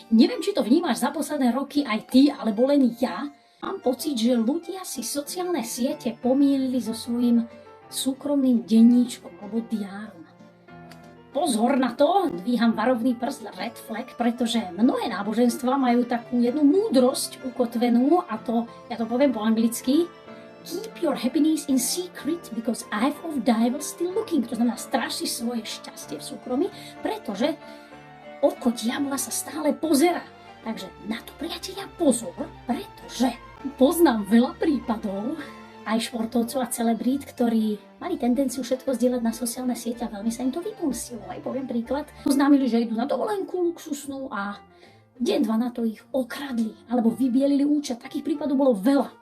Neviem, či to vnímaš za posledné roky aj ty, alebo len ja. Mám pocit, že ľudia si sociálne siete pomýlili so svojím súkromným denníčkom alebo diárom. Pozor na to, dvíham varovný prst, red flag, pretože mnohé náboženstva majú takú jednu múdrosť ukotvenú, a to, ja to poviem po anglicky, keep your happiness in secret because eye of devil still looking. To znamená, stráž si svoje šťastie v súkromí, pretože oko diabla sa stále pozerá. Takže na to, priatelia, pozor, pretože poznám veľa prípadov aj športovcov a celebrít, ktorí mali tendenciu všetko zdieľať na sociálne siete a veľmi sa im to vypustilo. Aj poviem príklad. Oznámili, že idú na dovolenku luxusnú a deň, dva na to ich okradli alebo vybielili účet. Takých prípadov bolo veľa.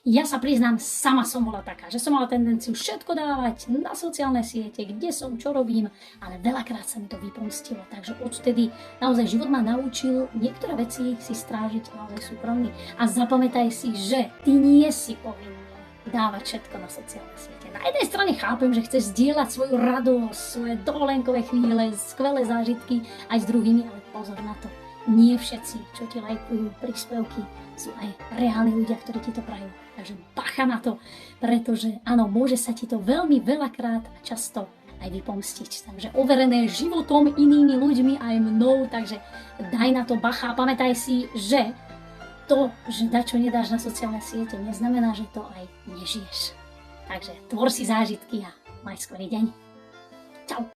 Ja sa priznám, sama som bola taká, že som mala tendenciu všetko dávať na sociálne siete, kde som, čo robím, ale veľakrát sa mi to vypomstilo. Takže odtedy naozaj život ma naučil niektoré veci si strážiť naozaj súkromný. A zapamätaj si, že ty nie si povinný dávať všetko na sociálne siete. Na jednej strane chápem, že chceš zdieľať svoju radosť, svoje dovolenkové chvíle, skvelé zážitky aj s druhými, ale pozor na to. Nie všetci, čo ti lajkujú príspevky, sú aj reálni ľudia, ktorí ti to prajú. Takže bacha na to, pretože áno, môže sa ti to veľmi veľakrát a často aj vypomstiť. Takže overené životom, inými ľuďmi aj mnou, takže daj na to bacha a pamätaj si, že to, že dačo nedáš na sociálne siete, neznamená, že to aj nežiješ. Takže tvor si zážitky a maj skvelý deň. Čau.